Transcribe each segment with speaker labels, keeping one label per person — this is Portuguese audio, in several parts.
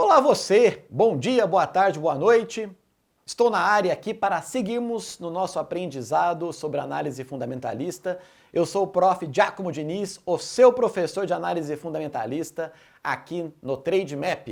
Speaker 1: Olá você, bom dia, boa tarde, boa noite. Estou na área aqui para seguirmos no nosso aprendizado sobre análise fundamentalista. Eu sou o Prof. Giacomo Diniz, o seu professor de análise fundamentalista aqui no Trade Map.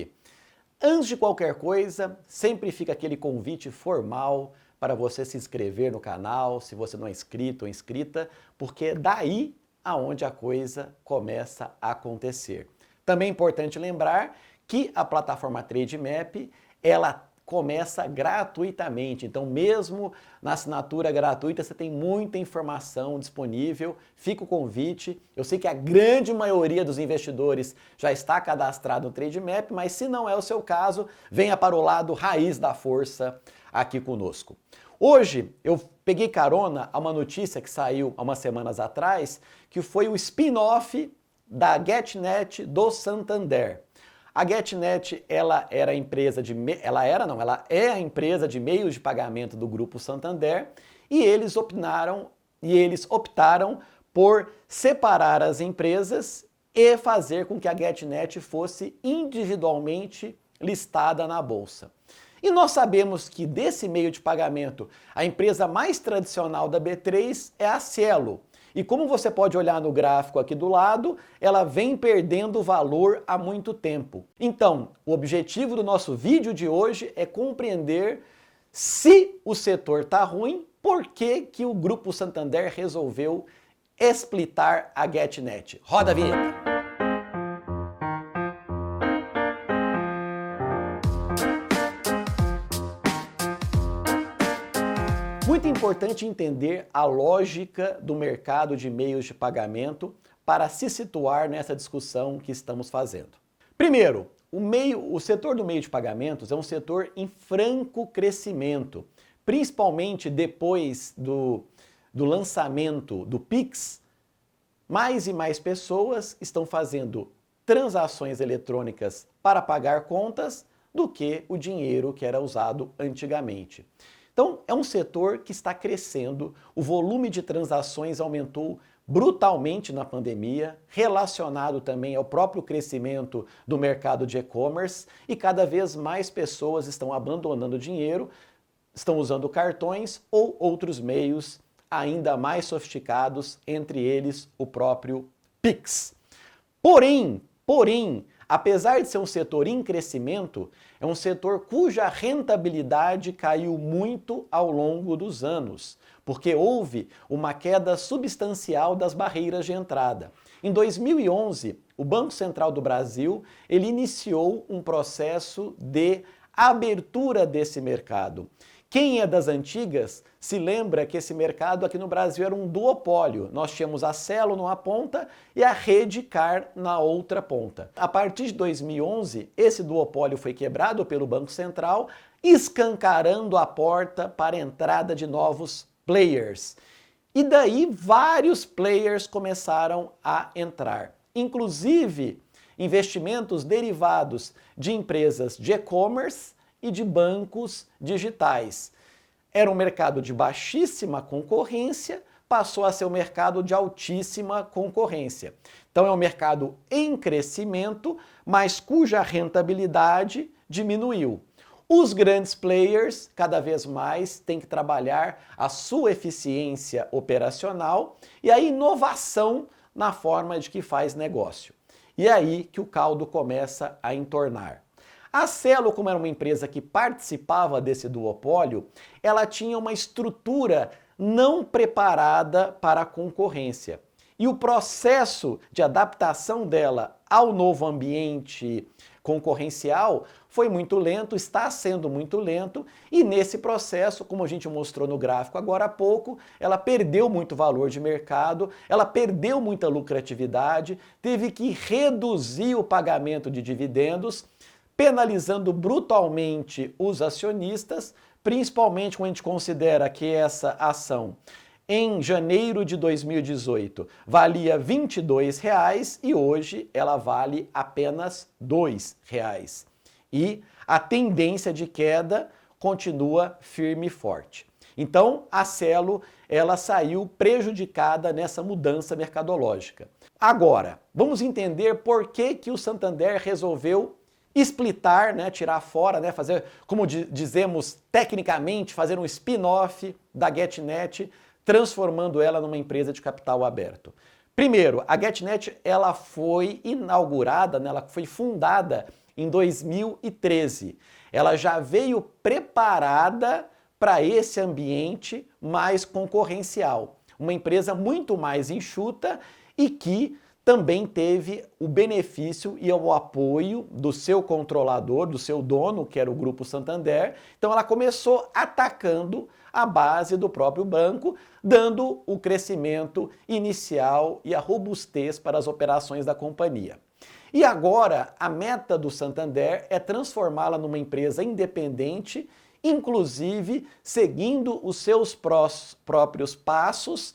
Speaker 1: Antes de qualquer coisa, sempre fica aquele convite formal para você se inscrever no canal, se você não é inscrito ou inscrita, porque é daí aonde a coisa começa a acontecer. Também é importante lembrar que a plataforma Trade Map, ela começa gratuitamente, então mesmo na assinatura gratuita você tem muita informação disponível, fica o convite. Eu sei que a grande maioria dos investidores já está cadastrado no Trade Map, mas se não é o seu caso, venha para o lado raiz da força aqui conosco. Hoje eu peguei carona a uma notícia que saiu há umas semanas atrás, que foi o spin-off da GetNet do Santander. A GetNet, ela é a empresa de meios de pagamento do Grupo Santander e eles optaram por separar as empresas e fazer com que a GetNet fosse individualmente listada na bolsa. E nós sabemos que desse meio de pagamento, a empresa mais tradicional da B3 é a Cielo. E como você pode olhar no gráfico aqui do lado, ela vem perdendo valor há muito tempo. Então, o objetivo do nosso vídeo de hoje é compreender se o setor está ruim, por que o Grupo Santander resolveu splitar a GetNet. Roda a vinheta! Muito importante entender a lógica do mercado de meios de pagamento para se situar nessa discussão que estamos fazendo. Primeiro, o setor do meio de pagamentos é um setor em franco crescimento, principalmente depois do lançamento do Pix. Mais e mais pessoas estão fazendo transações eletrônicas para pagar contas do que o dinheiro que era usado antigamente. Então, é um setor que está crescendo, o volume de transações aumentou brutalmente na pandemia, relacionado também ao próprio crescimento do mercado de e-commerce, e cada vez mais pessoas estão abandonando o dinheiro, estão usando cartões ou outros meios ainda mais sofisticados, entre eles o próprio Pix. Porém, apesar de ser um setor em crescimento, é um setor cuja rentabilidade caiu muito ao longo dos anos, porque houve uma queda substancial das barreiras de entrada. Em 2011, o Banco Central do Brasil, ele iniciou um processo de abertura desse mercado. Quem é das antigas se lembra que esse mercado aqui no Brasil era um duopólio. Nós tínhamos a Cielo numa ponta e a Redecard na outra ponta. A partir de 2011, esse duopólio foi quebrado pelo Banco Central, escancarando a porta para a entrada de novos players. E daí vários players começaram a entrar, inclusive investimentos derivados de empresas de e-commerce e de bancos digitais. Era um mercado de baixíssima concorrência, passou a ser um mercado de altíssima concorrência. Então é um mercado em crescimento, mas cuja rentabilidade diminuiu. Os grandes players, cada vez mais, têm que trabalhar a sua eficiência operacional e a inovação na forma de que faz negócio. E é aí que o caldo começa a entornar. A Cielo, como era uma empresa que participava desse duopólio, ela tinha uma estrutura não preparada para a concorrência. E o processo de adaptação dela ao novo ambiente concorrencial foi muito lento, está sendo muito lento, e nesse processo, como a gente mostrou no gráfico agora há pouco, ela perdeu muito valor de mercado, ela perdeu muita lucratividade, teve que reduzir o pagamento de dividendos, penalizando brutalmente os acionistas, principalmente quando a gente considera que essa ação em janeiro de 2018 valia R$ 22 e hoje ela vale apenas R$ 2. E a tendência de queda continua firme e forte. Então, a Cielo, ela saiu prejudicada nessa mudança mercadológica. Agora, vamos entender por que o Santander resolveu splitar, né, tirar fora, né, fazer, como dizemos tecnicamente, fazer um spin-off da GetNet, transformando ela numa empresa de capital aberto. Primeiro, a GetNet ela foi inaugurada, né, ela foi fundada em 2013. Ela já veio preparada para esse ambiente mais concorrencial. Uma empresa muito mais enxuta e que também teve o benefício e o apoio do seu controlador, do seu dono, que era o Grupo Santander. Então ela começou atacando a base do próprio banco, dando o crescimento inicial e a robustez para as operações da companhia. E agora a meta do Santander é transformá-la numa empresa independente, inclusive seguindo os seus próprios passos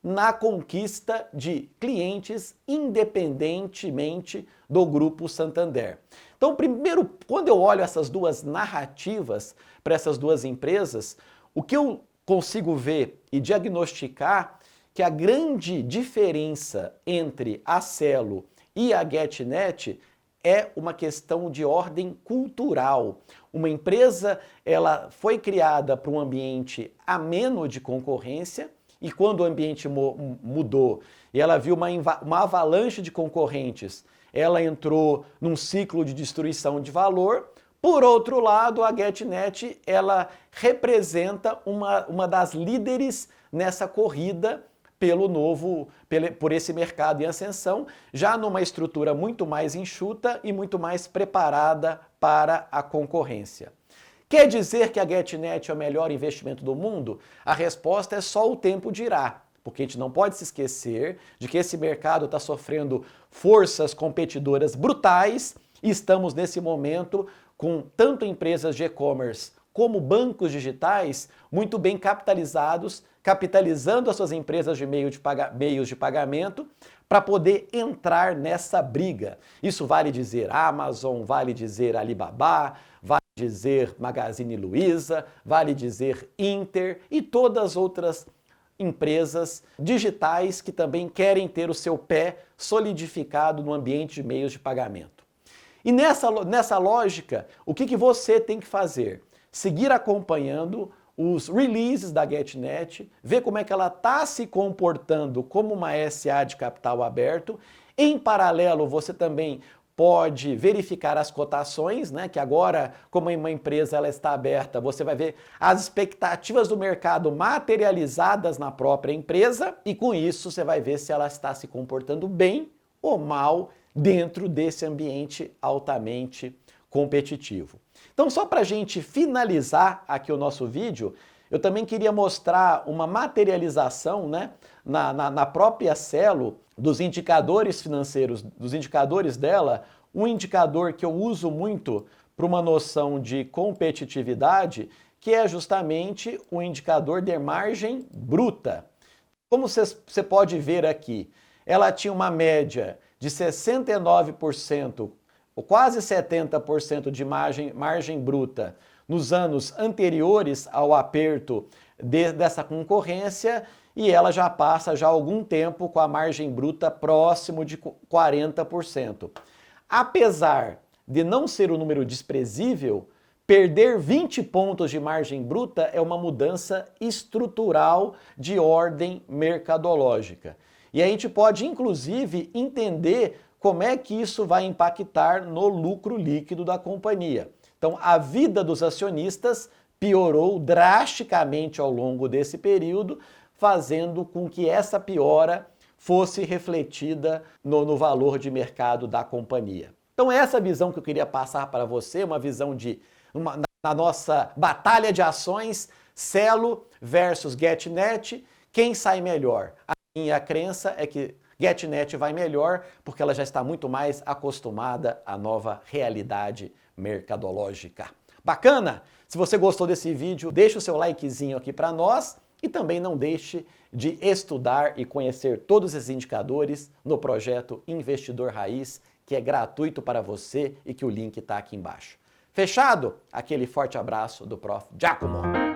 Speaker 1: na conquista de clientes independentemente do Grupo Santander. Então, primeiro, quando eu olho essas duas narrativas para essas duas empresas, o que eu consigo ver e diagnosticar que a grande diferença entre a Cielo e a GetNet é uma questão de ordem cultural. Uma empresa, ela foi criada para um ambiente ameno de concorrência, e quando o ambiente mudou e ela viu uma avalanche de concorrentes, ela entrou num ciclo de destruição de valor. Por outro lado, a GetNet, ela representa uma das líderes nessa corrida por esse mercado em ascensão, já numa estrutura muito mais enxuta e muito mais preparada para a concorrência. Quer dizer que a GetNet é o melhor investimento do mundo? A resposta é só o tempo dirá, porque a gente não pode se esquecer de que esse mercado está sofrendo forças competidoras brutais e estamos nesse momento com tanto empresas de e-commerce como bancos digitais muito bem capitalizados, capitalizando as suas empresas de meios de pagamento para poder entrar nessa briga. Isso vale dizer Amazon, vale dizer Alibaba, vale dizer Magazine Luiza, vale dizer Inter e todas as outras empresas digitais que também querem ter o seu pé solidificado no ambiente de meios de pagamento. E nessa lógica, o que você tem que fazer? Seguir acompanhando os releases da GetNet, ver como é que ela está se comportando como uma SA de capital aberto. Em paralelo, você também pode verificar as cotações, né? Que agora, como uma empresa ela está aberta, você vai ver as expectativas do mercado materializadas na própria empresa e com isso você vai ver se ela está se comportando bem ou mal dentro desse ambiente altamente competitivo. Então, só para a gente finalizar aqui o nosso vídeo, eu também queria mostrar uma materialização, né, na própria Cielo dos indicadores financeiros, dos indicadores dela, um indicador que eu uso muito para uma noção de competitividade, que é justamente o indicador de margem bruta. Como você pode ver aqui, ela tinha uma média de 69%, ou quase 70% de margem bruta nos anos anteriores ao aperto dessa concorrência, e ela já passa já há algum tempo com a margem bruta próximo de 40%. Apesar de não ser um número desprezível, perder 20 pontos de margem bruta é uma mudança estrutural de ordem mercadológica. E a gente pode, inclusive, entender como é que isso vai impactar no lucro líquido da companhia. Então, a vida dos acionistas piorou drasticamente ao longo desse período, fazendo com que essa piora fosse refletida no valor de mercado da companhia. Então, essa visão que eu queria passar para você, uma visão na nossa batalha de ações, Cielo versus GetNet, quem sai melhor? A minha crença é que GetNet vai melhor porque ela já está muito mais acostumada à nova realidade mercadológica. Bacana? Se você gostou desse vídeo, deixa o seu likezinho aqui para nós e também não deixe de estudar e conhecer todos esses indicadores no projeto Investidor Raiz, que é gratuito para você e que o link está aqui embaixo. Fechado? Aquele forte abraço do Prof. Giacomo.